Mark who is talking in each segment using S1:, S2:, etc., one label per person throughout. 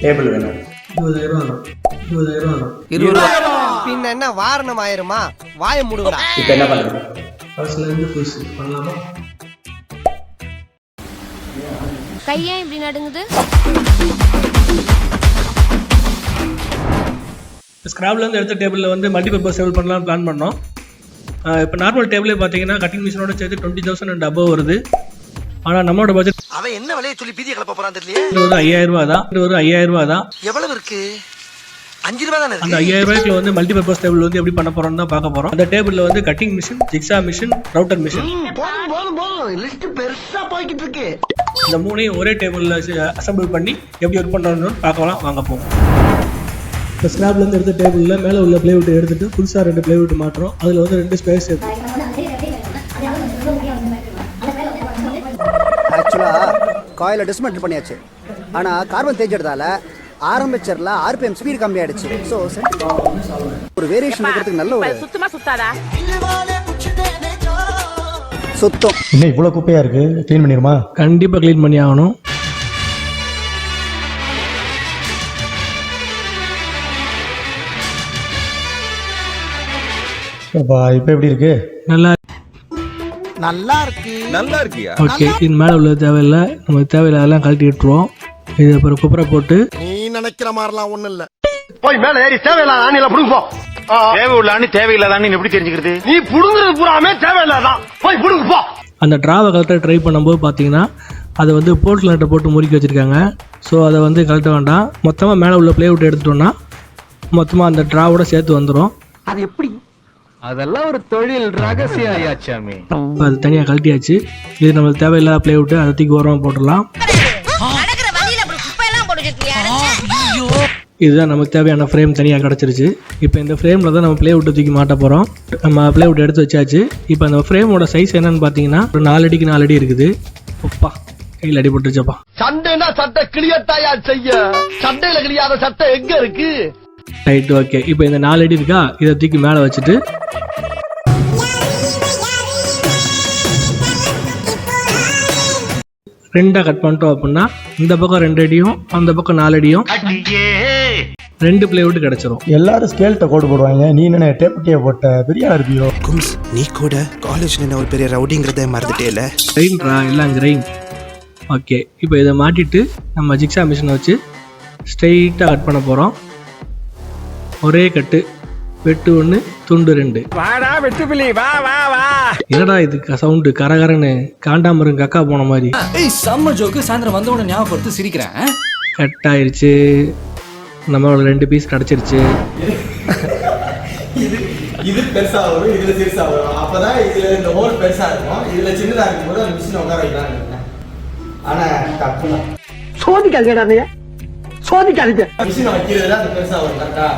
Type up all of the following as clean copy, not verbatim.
S1: Table வேணும்.
S2: 20,000 பின்ன என்ன வாரணம் ஆயிருமா? வாய மூடுடா.
S1: இப்போ என்ன பண்ணுறது?
S3: ஃபர்ஸ்ட்ல இருந்து புதுசு பண்ணலாமா?
S4: கையா இப்படி நடுங்குது?
S3: ஸ்கிராப்லேருந்து எடுத்த டேபிளில் வந்து மல்டிபர்பஸ் டேபிள் பண்ணலாம்னு பிளான் பண்ணோம். இப்போ நார்மல் டேபிளே பார்த்தீங்கன்னா கட்டிங் மிஷினோட சேர்த்து 20,000 அண்ட் அபவ் வருது. ஆனால் நம்மளோட பட்ஜெட்
S2: அவன் என்ன விலையை சொல்லி பீதியை கிளப்ப போறான் தெரியல.
S3: ஒரு 5,000 ரூபா தான். ஒரு 5,000 ரூபா தான்.
S2: எவ்வளவு இருக்கு? 5 ரூபா தானே.
S3: அந்த 5,000 ரூபாய்க்குள்ள வந்து மல்டிபர்பஸ் டேபிள் வந்து எப்படி பண்ண போறோம்னு தான் பார்க்க போறோம். அந்த டேபிளில் வந்து cutting machine, jigsaw machine, router machine,
S2: list பெருசா போய்கிட்டு இருக்கு.
S3: இந்த மூணையும் ஒரே டேபிளில் அசம்பிள் பண்ணி எப்படி ஒர்க் பண்ணுறோம்னு பார்க்கலாம். வாங்க போவோம். இப்போ ஸ்லாப்லேருந்து எடுத்த டேபிளில் மேலே உள்ள பிளேவுட் எடுத்துட்டு புதுசாக 2 பிளேவுட் மாட்டுறோம். அதில் வந்து 2 ஸ்பேஸ் இருக்கு.
S5: ஆக்சுவலாக காயில டிஸ்மெண்டில் பண்ணியாச்சு. ஆனால் கார்பன் தேய்ச்சதால ஆரம்பிச்சர்ல ஆர்பிஎம் ஸ்பீட் கம்மி ஆயிடுச்சு. ஸோ ஒரு வேரியேஷன் இருக்கிறதுக்கு நல்ல ஒரு
S4: சுத்தமா சுத்தாதா
S5: சுத்தம்.
S1: இன்னும் இவ்வளோ குப்பையாக இருக்குது, க்ளீன் பண்ணிடுமா?
S3: கண்டிப்பாக க்ளீன் பண்ணி ஆகணும்.
S1: இப்போ எப்படி இருக்கு?
S2: நல்லா இருக்கு.
S3: ஓகே, இது மேலே உள்ள தேவையில்லை, நமக்கு தேவையில்லை கழட்டி விட்டுருவோம். இது அப்புறம் குப்பரை போட்டு
S2: நீ நினைக்கிற மாதிரிலாம் ஒண்ணும் இல்ல. போய் மேல ஏறி தேவையில்லாத ஆணில புடுங்க.
S6: தேவை உள்ள ஆணி தேவையில்லாதான்னு எப்படி தெரிஞ்சுக்கிறது?
S2: நீ புடுங்குறது பூராமே தேவையில்லாதான். போய் புடுங்க போ.
S3: அந்த டிராவை கலெக்டர் ட்ரை பண்ணும்போது பார்த்தீங்கன்னா அதை வந்து போர்ட் லைட்டை போட்டு முறுக்கி வச்சுருக்காங்க. ஸோ அதை வந்து கழட்ட வேண்டாம். மொத்தமாக மேலே உள்ள பிளேவுட் எடுத்துட்டோம்னா மொத்தமாக அந்த டிராவோட சேர்த்து வந்துடும்.
S2: அது எப்படி?
S6: அதெல்லாம் ஒரு தொழில் ரகசியம் ஆயாச்சாமி.
S3: அது தனியாக கழட்டியாச்சு. இது நம்மளுக்கு தேவையில்லாத பிளேவுட்டு அதை தூக்கி ஓரமாக போட்டுடலாம். இதுதான் நமக்கு தேவையான ஃப்ரேம் தனியாக கிடச்சிருச்சு. இப்போ இந்த ஃப்ரேமில் தான் நம்ம பிளேவுட்டை தூக்கி மாட்ட போகிறோம். நம்ம பிளேவுட் எடுத்து வச்சாச்சு. இப்போ அந்த ஃப்ரேமோட சைஸ் என்னன்னு பார்த்தீங்கன்னா ஒரு 4 அடிக்கு 4 அடி இருக்குது. அப்பா, கையில் அடி போட்டுருச்சப்பா.
S2: சண்டைனா சட்டை கிளியத்தாயா செய்ய. சண்டையில கிளியாத சட்டை எங்க இருக்கு?
S3: Right, okay. இப்போ இந்த 4 அடி இருக்கா, இதை தூக்கி மேலே வச்சுட்டு ரெண்டாக கட் பண்ணிட்டோம் அப்படின்னா இந்த பக்கம் 2 அடியும் அந்த பக்கம் 4 அடியும் 2 பிளேவுட் கிடச்சிரும்.
S1: எல்லாரும் ஸ்கேல்ட்ட கோடு போடுவாங்க. நீ என்ன டேப்டியை போட்ட பெரிய இருப்பியோ?
S2: கும்ஸ், நீ கூட காலேஜ்ல என்ன ஒரு பெரிய ரவுடிங்கிறத மறந்துட்டே இல்ல.
S3: கிரைண்டரா? எல்லாம் கிரைண்ட். ஓகே, இப்போ இதை மாட்டிட்டு நம்ம ஜிக்ஸா மிஷினை வச்சு ஸ்ட்ரெயிட்டாக கட் பண்ண போகிறோம். ஒரே கட்டு, வெட்டு 1 துண்டு 2.
S6: வாடா வெட்டு பிள்ளை, வா வா வா.
S3: என்னடா இது சவுண்டு? கரகரன்னு காண்டாமரும் கக்கா போன மாதிரி.
S7: செம்ம ஜோக்கு. சாயந்தரம் வந்த உடனே ஞாபகப்படுத்தி சிரிக்கிறேன்.
S3: கட் ஆயிடுச்சு. நம்மளோட 2 பீஸ் கிடச்சிருச்சு.
S8: இது பெருசா வரும், இதுல சிறுசா வரும். அப்பதான் இதுல இந்த ஹோல் பெருசா இருக்கும், இதுல சின்னதா இருக்கும்போது அந்த மிஷினை உட்கார வைக்கலாம்னு. ஆனா தப்பு தான்.
S2: சோதிக்காதீங்க, சோதிக்காதீங்க.
S8: மிஷினை வைக்கிறதுல அது பெருசா வரும். கரெக்டா?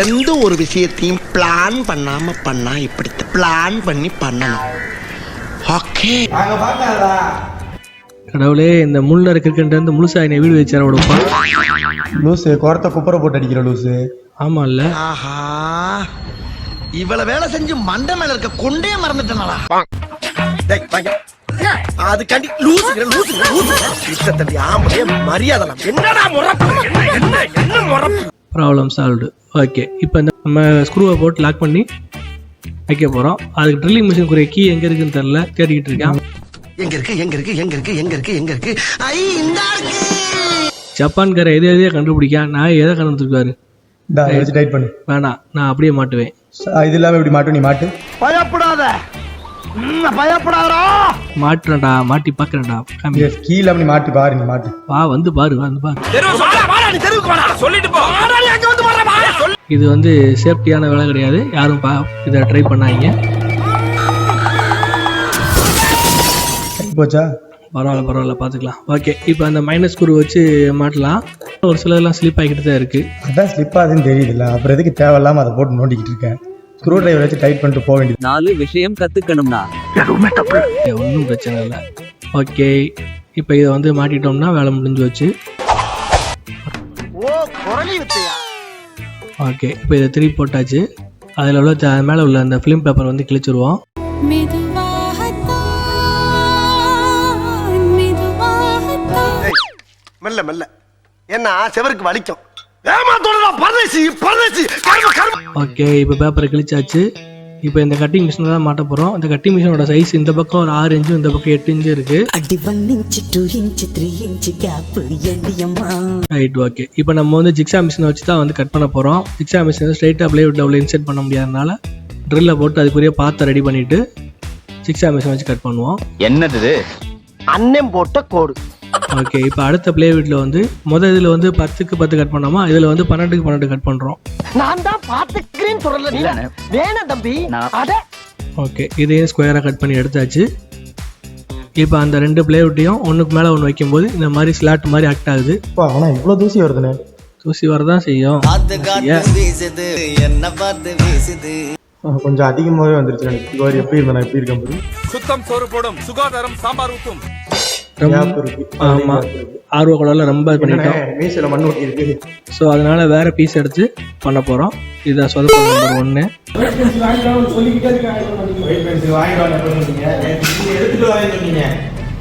S2: எந்த ஒரு விஷயத்தையும் பிளான் பண்ணாம பண்ணா இப்படி பிளான் பண்ணி பண்ணணும். ஓகே,
S8: நாங்க பார்க்காதா?
S3: கடவுளே, இந்த முள்ள இருக்கிற முழுசா என்னை வீடு வச்சார விடுப்பா.
S1: லூசு, குறத்த குப்பரை போட்டு அடிக்கிற லூசு.
S3: ஆமா இல்ல?
S2: ஆஹா, இவ்வளவு வேலை செஞ்சு மண்டை மேல இருக்க கொண்டே மறந்துட்டனாலா? அதுக்காண்டி
S3: ப்ராப்ளம் சால்வ்டு. ஓகே, இப்போ நம்ம ஸ்க்ரூவை போட்டு லாக் பண்ணி வைக்க போகிறோம். அதுக்கு ட்ரில்லிங் மிஷினுக்குரிய கீ எங்கே இருக்குன்னு தெரியல, தேடிக்கிட்டு இருக்கேன். ஜப்பான்கார எதையே கண்டுபிடிக்க, நான் எதை கண்டுபிடிக்காரு. வேணாம், நான் அப்படியே மாட்டுவேன்.
S1: இது இல்லாம இப்படி மாட்டு, நீ மாட்டு.
S2: பயப்படாத, பயப்படாதா.
S3: மாட்டுறேன்டா, மாட்டி பாக்குறேன்டா.
S1: கீழே அப்படி மாட்டு பாரு, நீ மாட்டு.
S3: வா, வந்து பாரு, வந்து பாரு. இது வந்து சேஃப்டியான வேலை கிடையாது, யாரும் இதை ட்ரை பண்ணாங்க.
S1: போச்சா?
S3: பரவாயில்ல, பார்த்துக்கலாம். ஓகே, இப்போ அந்த மைனஸ் ஸ்க்ரூ வச்சு மாட்டலாம். ஒரு சிலர்லாம் ஸ்லிப் ஆகிக்கிட்டு தான் இருக்கு.
S1: அதான் ஸ்லிப் ஆகுதுன்னு தெரியுதுல்ல, அப்புறம் எதுக்கு தேவையில்லாம அதை போட்டு நோண்டிக்கிட்டு இருக்கேன். ஸ்க்ரூ டிரைவர் வச்சு டைட் பண்ணிட்டு போக வேண்டியது.
S7: 4 விஷயம் கத்துக்கணும்னா
S3: ஒன்றும் பிரச்சனை இல்லை. ஓகே, இப்போ இதை வந்து மாட்டிட்டோம்னா வேலை முடிஞ்சு வச்சு. ஓகே, இப்போ இதை திருப்பி போட்டாச்சு. அதில் உள்ள மேலே உள்ள அந்த ஃபிலிம் பேப்பர் வந்து கிழிச்சிருவோம்.
S2: மெல்ல மெல்ல ஏன்னா செவருக்கு வலிக்கும். ஏமாத்தோட பரதேசி பரதேசி கர்ம கர்ம.
S3: ஓகே, இப்போ பேப்பரை கிழிச்சாச்சு. இப்போ இந்த கட்டிங் மிஷின் தான் மாட்ட போகிறோம். இந்த கட்டிங் மிஷினோட சைஸ் இந்த பக்கம் ஒரு 6 இன்ச்சு, இந்த பக்கம் 8 இன்ச்சு இருக்கு. Right, okay. இப்போ நம்ம வந்து ஜிக்ஸா மிஷினை வச்சு தான் வந்து கட் பண்ண போகிறோம். ஜிக்ஸா மிஷினை ஸ்ட்ரைட்டாக பிளேவுட்டில் அவ்வளோ இன்செர்ட் பண்ண முடியாதனால ட்ரில்லை போட்டு அதுக்குரிய பாத்தை ரெடி பண்ணிவிட்டு ஜிக்ஸா மிஷினை வச்சு கட் பண்ணுவோம்.
S6: என்னது
S2: அண்ணன் போட்ட கோடு.
S3: ஓகே, இப்போ அடுத்த பிளேவுட்டில் வந்து இதில் வந்து 10க்கு 10 கட் பண்ணாமா, இதில் வந்து 12க்கு 12 கட் பண்ணுறோம்.
S2: நான் தான் பாத்துக்கிறேன் சொல்லல வேணாம் தம்பி.
S3: ஓகே, இதையும் ஸ்கொயராக கட் பண்ணி எடுத்தாச்சு. இப்போ அந்த 2 பிளேவுட்டையும் ஒன்றுக்கு மேலே ஒன்று வைக்கும்போது இந்த மாதிரி ஸ்லாட் மாதிரி ஆக்ட் ஆகுது.
S1: ஆனால் இவ்வளோ தூசி வருதுண்ணே.
S3: தூசி வரதான் செய்யும்.
S1: கொஞ்சம் அதிகமாகவே வந்துருச்சு எனக்கு. இது எப்படி இருந்தேன், நான் எப்படி இருக்கேன் பாரு.
S6: சுத்தம் சோறு போடும், சுகாதாரம் சாம்பார் ஊத்தும்.
S3: ஆமாம், ஆர்வ குழாயில் ரொம்ப பண்ணிட்டோம்.
S1: மீசில் மண் ஒட்டி இருக்கு.
S3: ஸோ அதனால வேற பீஸ் எடுத்து பண்ண போகிறோம். இதுதான் சொதப்பல் நம்பர் 1.
S8: எடுத்துட்டு வாங்க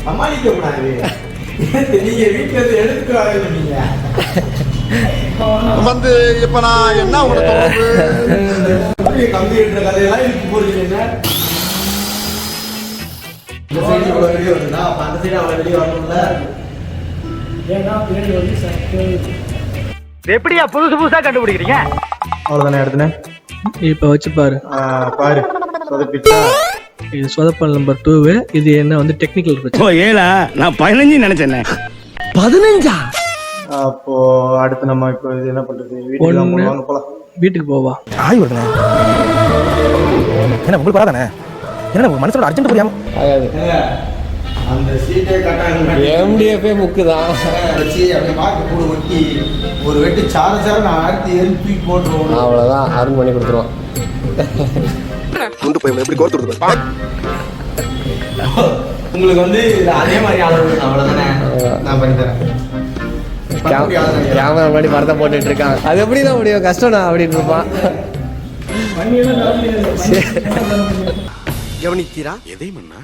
S8: சமாளிக்க கூடாது. நீங்க வீட்டுல இருந்து எடுத்துட்டு வாங்க.
S2: வந்து இப்ப நான் என்ன உங்களுக்கு
S8: கம்பி எடுத்த கதையெல்லாம் இருக்கு போறீங்க. இந்த சைடு இவ்வளவு வெளியே வருதுன்னா அப்ப அந்த சைடு அவ்வளவு வெளியே வரணும்ல.
S6: எப்படியா புதுசா கண்டுபிடிக்கிறீங்க?
S1: அவ்வளோதானே எடுத்துனேன்.
S3: இப்போ வச்சு பாரு.
S1: பாரு சொதப்பிச்சா.
S3: இது சொதப்பல் நம்பர் 2. இது என்ன வந்து டெக்னிக்கல் பிரச்சனை.
S6: ஏலா நான் 15 நினைச்சேன்.
S2: 15?
S1: அப்போ அடுத்து நம்ம இப்போ இது என்ன பண்றது? வீட்டுக்கு வாங்க போலாம்.
S3: வீட்டுக்கு போவா.
S9: ஆய் வருதுண்ணே. என்ன உங்களுக்கு வராதானே? என்ன மனசோட அர்ஜென்ட் புரியாம
S8: அந்த சீட்டே கட்டாங்க.
S6: எம்டிஎஃப்ஏ புக்கு தான்
S8: வச்சு அப்படியே பாக்கு கூட ஒட்டி ஒரு வெட்டு சார நான் அடுத்து தூக்கி போட்டுருவோம்.
S6: அவ்வளோதான், அருண் பண்ணி கொடுத்துருவோம்.
S2: கொண்டு போய் எப்படி கோர்த்து
S8: உங்களுக்கு வந்து அதே மாதிரி அளவு அவ்வளோதானே நான் பண்ணி தரேன்.
S6: கேமரா முன்னாடி மரத்தை போட்டுட்டு இருக்கான். அது எப்படி தான் முடியும், கஷ்டம் நான் அப்படின்னு இருப்பான்.
S2: கவனித்தீரா? எதை மன்னா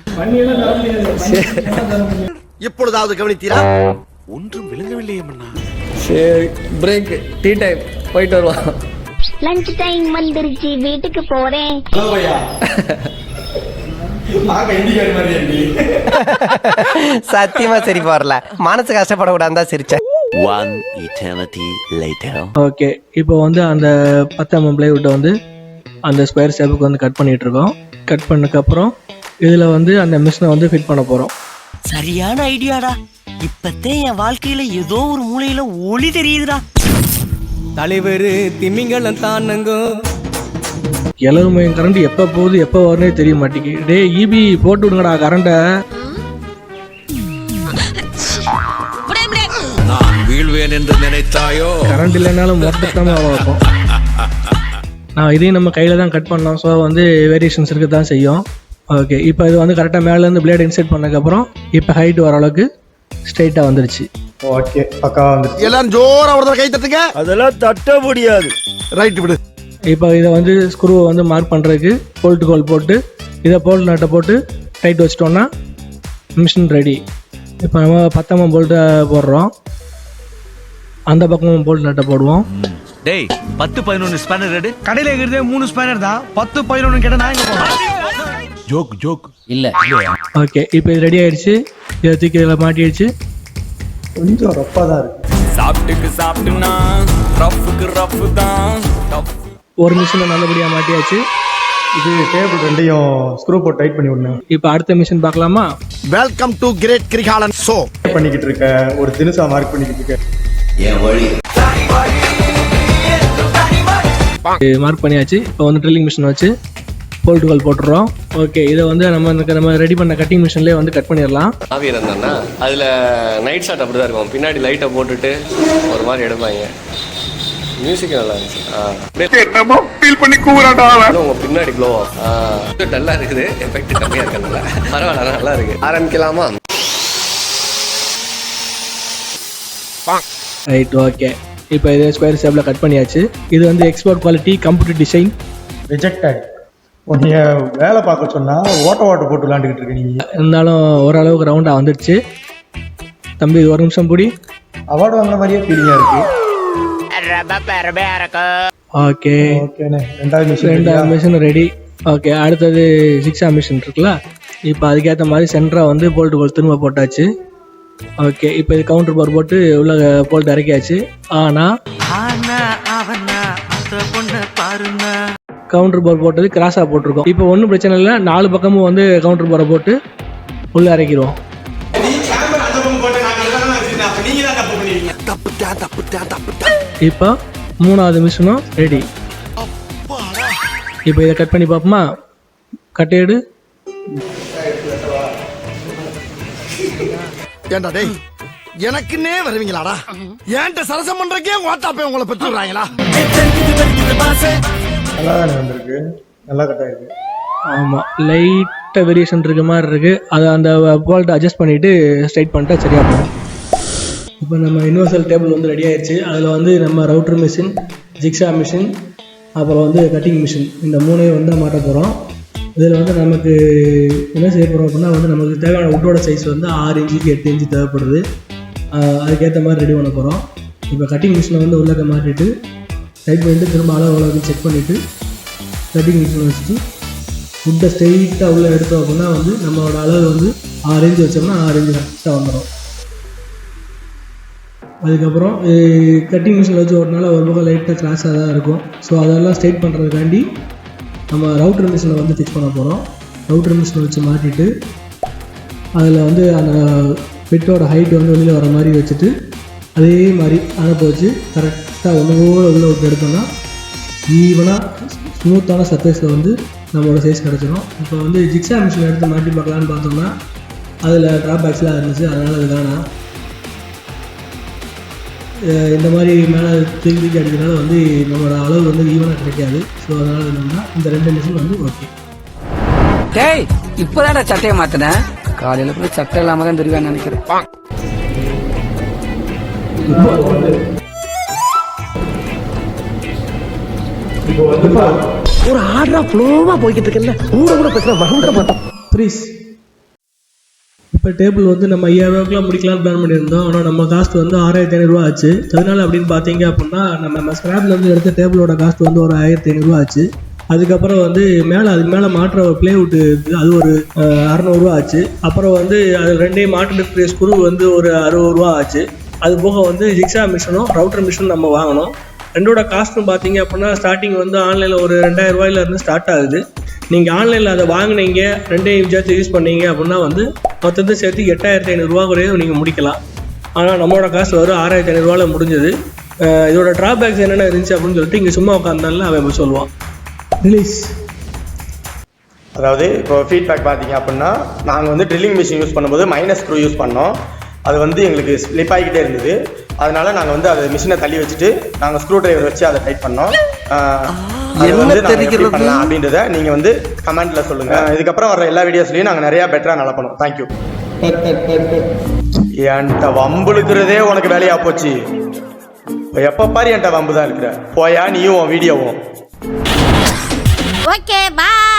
S2: இப்பொழுதாவது கவனித்தீரா? ஒன்றும் விளங்கவில்லையே மன்னா.
S6: சரி, பிரேக், டீ டைம், போயிட்டு வருவான்.
S4: லஞ்ச் டைம் வந்துருச்சு, வீட்டுக்கு போறேன்.
S10: சத்தியமா சரி போறல, மனசு கஷ்டப்படக்கூடாது தான் சிரிச்சேன்.
S2: One eternity later.
S3: ஓகே, இப்போ வந்து அந்த 10 mm பிளைவுட்டை வந்து அந்த ஸ்கொயர் ஷேப்புக்கு வந்து கட் பண்ணிட்டு இருக்கோம். கட் பண்ணதுக்கப்புறம் இதில் வந்து அந்த மிஷினை வந்து ஃபிட் பண்ண போகிறோம்.
S10: சரியான ஐடியாடா. இப்பத்தே என் வாழ்க்கையில ஏதோ ஒரு மூலையில ஒளி தெரியுதுடா. தலைவர் திமிங்கலம் தானுங்க.
S3: இலவமையும் கரண்ட் எப்போ போகுது எப்போ வரனே தெரிய மாட்டேங்குது. டே ஈபி போட்டு விடுங்கடா கரண்ட்டை.
S7: நான் வீழ்வேன் என்று நினைத்தாயோ?
S3: கரண்ட் இல்லைனாலும் மொத்தமாக அவ்வளோ இருக்கும். நான் இதையும் நம்ம கையில் தான் கட் பண்ணோம். ஸோ வந்து வேரியேஷன்ஸ் இருக்க தான் செய்யும். ஓகே, இப்போ இது வந்து கரெக்டாக மேலேருந்து பிளேட் இன்செர்ட் பண்ணதுக்கப்புறம் இப்போ ஹைட் வர அளவுக்கு ஸ்ட்ரைட்டாக வந்துருச்சு.
S1: ஓகே, பக்காவாக வந்துருச்சு.
S2: எல்லாம் ஜோரா ஒரு கை தட்டுங்க.
S6: அதெல்லாம் தட்ட முடியாது.
S2: ரைட் விடு.
S3: இப்போ இதை வந்து ஸ்க்ரூவை வந்து மார்க் பண்ணுறதுக்கு போல்ட்டு கோல் போட்டு இதை போல்ட் நட்டை போட்டு டைட் வச்சிட்டோன்னா மிஷின் ரெடி. இப்போ நம்ம 10 mm போல்ட்டை போடுறோம். அந்த பக்கமும் போல்ட் நட்டை போடுவோம்.
S7: டேய் 10-11 ஸ்பேனர் ரெடி.
S9: கடையில் இருக்கிறதே 3 ஸ்பேனர் தான். 10-11 கேட்டால் நான் எங்கே போகிறேன்?
S7: ஜோக் இல்ல.
S3: ஓகே, இப்போ இது ரெடி ஆயிடுச்சு. இதை தூக்கி இதில் மாட்டிடுச்சு.
S1: கொஞ்சம் ரப்பாக தான் இருக்கு.
S6: சாப்பிட்டுனா ரஃப்புக்கு ரஃப்பு தான்.
S3: ஒரு மிஷினை நல்லபடியாக மாட்டியாச்சு.
S1: இது டேபிள் 2யும் ஸ்க்ரூ போட்டு டைட் பண்ணி விடணும்.
S3: இப்போ அடுத்த மிஷின் பார்க்கலாமா?
S2: Welcome to great Kirikalan show.
S1: பண்ணிக்கிட்டு இருக்க ஒரு தினுசா மார்க் பண்ணிக்கிட்டு இருக்க.
S3: மார்க் பண்ணியாச்சு. இப்போ வந்து ட்ரில்லிங் மிஷின் வச்சு போல்ட் கோல் போட்டுறோம். ஓகே, இதை வந்து நம்ம ரெடி பண்ண கட்டிங் மிஷின்லேயே வந்து கட் பண்ணிடலாம்.
S11: ஆவி இருந்தான்னா அதில் நைட் ஷாட் அப்படி தான் இருக்கும். பின்னாடி லைட்டை போட்டுட்டு ஒரு மாதிரி எடுப்பாங்க. மியூசிக் நல்லா இருந்துச்சு. உங்கள் பின்னாடி க்ளோ நல்லா இருக்குது. எஃபெக்ட் கம்மியாக இருக்கிறதுல பரவாயில்ல, நல்லா இருக்கு. ஆரம்பிக்கலாமா?
S3: Right, okay. இப்போ இது ஸ்கொயர் ஷேப்பில் கட் பண்ணியாச்சு. இது வந்து export quality computer design.
S1: Rejected. உன்னைய வேலை பார்க்க சொன்னால் ஓட்ட போட்டு விளாண்டுக்கிட்டு இருக்க நீங்கள்.
S3: இருந்தாலும் ஓரளவுக்கு ரவுண்டாக வந்துடுச்சு. தம்பி ஒரு நிமிஷம் பிடி.
S1: அவார்டு வாங்கின மாதிரியே ஃபீலிங்காக இருக்குது.
S3: ஓகே
S1: ஓகேண்ணே, ரெண்டாவது
S3: மிஷின் ரெடி. ஓகே, அடுத்தது ஜிக்ஸா மிஷின் இருக்குல்ல, இப்போ அதுக்கேற்ற மாதிரி சென்டராக வந்து போல்ட்டு கோல் திரும்ப போட்டாச்சு. ஓகே, இப்போ இது கவுண்டர் பார் போட்டு உள்ள போல்ட் இறக்கியாச்சு. ஆனால் கவுண்டர் பார் போட்டது கிராஸாக போட்டிருக்கோம். இப்போ ஒன்றும் பிரச்சனை இல்லை, 4 பக்கமும் வந்து கவுண்டர் பாரை போட்டு உள்ளே இறக்கிடுவோம். இப்போ 3வது மிஷினும் ரெடி. இப்போ இதை கட் பண்ணி பார்ப்போமா? கட்டையெடு.
S2: ஏண்டா டேய், எனக்குன்னே வருவீங்களாடா? ஏன்ட்ட சரசம் பண்றக்கே வாட்டாப்பே உங்களை பெற்றுறாங்களா?
S1: நல்லா தானே வந்திருக்கு, நல்லா கட்டாயிருக்கு.
S3: ஆமாம், லைட்டாக வேரியேஷன் இருக்க மாதிரி இருக்குது. அதை அந்த போல்ட்டை அட்ஜஸ்ட் பண்ணிவிட்டு ஸ்ட்ரைட் பண்ணிட்டா சரியாக போகும். இப்போ நம்ம யூனிவர்சல் டேபிள் வந்து ரெடி ஆயிடுச்சு. அதில் வந்து நம்ம ரவுட்டர் மிஷின், ஜிக்ஸா மிஷின், அப்புறம் வந்து கட்டிங் மிஷின், இந்த 3ஐயும் வந்து மாட்ட போகிறோம். இதில் வந்து நமக்கு என்ன செய்ய போகிறோம் அப்படின்னா வந்து நமக்கு தேவையான உட்டோட சைஸ் வந்து 6 இன்ச்சுக்கு 8 இன்ச்சு தேவைப்படுது. அதுக்கேற்ற மாதிரி ரெடி பண்ண போகிறோம். இப்போ கட்டிங் மிஷினை வந்து உள்ளே மாட்டிட்டு டைட் பண்ணிவிட்டு திரும்ப அளவு செக் பண்ணிவிட்டு கட்டிங் மிஷினை வச்சுட்டு உட்டை ஸ்ட்ரெயிட்டாக உள்ளே எடுத்தோம் அப்படின்னா வந்து நம்மளோட அளவு வந்து 6 இன்ச்சு வச்சோம்னா 6 இன்ச்சு கரெக்டாக வந்துடும். அதுக்கப்புறம் கட்டிங் மிஷினில் வச்சு ஓட்டினால ஒரு பக்கம் லைட்டாக கிராஸாக தான் இருக்கும். ஸோ அதெல்லாம் ஸ்ட்ரைட் பண்ணுறதுக்காண்டி நம்ம ரவுட்டர் மிஷினை வந்து ஃபிக்ஸ் பண்ண போகிறோம். ரவுட்டர் மிஷினை வச்சு மாட்டிட்டு அதில் வந்து அந்த ஃபிட்டோட ஹைட் வந்து வெளியில் வர மாதிரி வச்சுட்டு அதே மாதிரி அனுப்ப வச்சு கரெக்டாக ஒன்றுவோட உள்ளே விட்டு எடுத்தோம்னா ஈவனாக ஸ்மூத்தான சர்ஃபேஸில் வந்து நம்மளோட சைஸ் கிடச்சிடும். இப்போ வந்து ஜிக்ஸா மிஷின் எடுத்து மாட்டி பார்க்கலான்னு பார்த்தோம்னா அதில் ட்ராபேக்ஸ்லாம் இருந்துச்சு. அதனால் அது வேணாம். இந்த மாதிரி மேலே தூக்கி அடிக்கிறனால வந்து நம்மளோட அளவு வந்து ஈவனாக கிடைக்காது. ஸோ அதனால் என்னன்னா இந்த 2 மிஷின் வந்து ஓகே.
S10: டேய், இப்போதான் சட்டையை மாத்தினேன். காலையில் கூட சட்டை இல்லாமல் தான் தெரியுவேன்னு நினைக்கிறேன்.
S2: ஒரு ஆர்டரா ஃப்ளோவா போய்கிட்டு இருக்கல, கூட பேசுற மறந்துட மாட்டோம்.
S3: ப்ளீஸ். இப்போ டேபிள் வந்து நம்ம 5000 ரூபாய்க்குலாம் முடிக்கலாம்னு பிளான் பண்ணியிருந்தோம். ஆனால் நம்ம காஸ்ட் வந்து 6500 ஆச்சு. அதனால அப்படின்னு பார்த்தீங்க அப்படின்னா நம்ம ஸ்கிராப்லேருந்து எடுத்த டேபிளோட காஸ்ட் வந்து ஒரு 1500 ஆச்சு. அதுக்கப்புறம் வந்து அதுக்கு மேலே மாற்ற பிளேவுட்டு அது ஒரு 600 ஆச்சு. அப்புறம் வந்து அது 2ஐயும் மாட்டுறதுக்கு ஸ்க்ரூ வந்து ஒரு 60 ஆச்சு. அது போக வந்து ஜிக்ஸா மிஷினும் ரவுட்டர் மிஷினும் நம்ம வாங்கணும். ரெண்டோட காஸ்ட்டும் பார்த்தீங்க அப்படின்னா ஸ்டார்டிங் வந்து ஆன்லைனில் ஒரு 2000 ரூபாயிலேருந்து ஸ்டார்ட் ஆகுது. நீங்கள் ஆன்லைனில் அதை வாங்கினீங்க, 2ஐயும் சேர்த்து யூஸ் பண்ணீங்க அப்படின்னா வந்து மொத்தத்தை சேர்த்து 8500 ரூபா வரையும் நீங்கள் முடிக்கலாம். ஆனால் நம்மளோட காசு வரும் 6500 ரூபாவில் முடிஞ்சது. இதோட ட்ராபேக்ஸ் என்னென்ன இருந்துச்சு அப்படின்னு சொல்லிட்டு இங்கே சும்மா உட்காந்தாலும் அவன் சொல்லுவான். ரிலீஸ்.
S8: அதாவது இப்போ ஃபீட்பேக் பார்த்தீங்க அப்படின்னா நாங்கள் வந்து ட்ரில்லிங் மிஷின் யூஸ் பண்ணும்போது மைனஸ் ஸ்க்ரூ யூஸ் பண்ணோம். அது வந்து எங்களுக்கு ஸ்லிப் ஆகிக்கிட்டே இருந்தது. அதனால நாங்கள் வந்து அதை மிஷினை தள்ளி வச்சுட்டு நாங்கள் ஸ்க்ரூ டிரைவர் வச்சு அதை டைட் பண்ணோம். அது வந்து நாங்கள் எப்படி பண்ணலாம் அப்படின்றத நீங்கள் வந்து கமெண்ட்டில் சொல்லுங்கள். இதுக்கப்புறம் வர எல்லா வீடியோஸ்லையும் நாங்கள் நிறையா பெட்டராக நல்லா பண்ணுவோம். தேங்க்யூ. என்கிட்ட வம்புழுக்கிறதே உனக்கு வேலையாக போச்சு. எப்போ பாரு என்கிட்ட வம்பு தான் இருக்கிற. போயா நீயும் உன் வீடியோவும்.
S4: ஓகே, பாய்.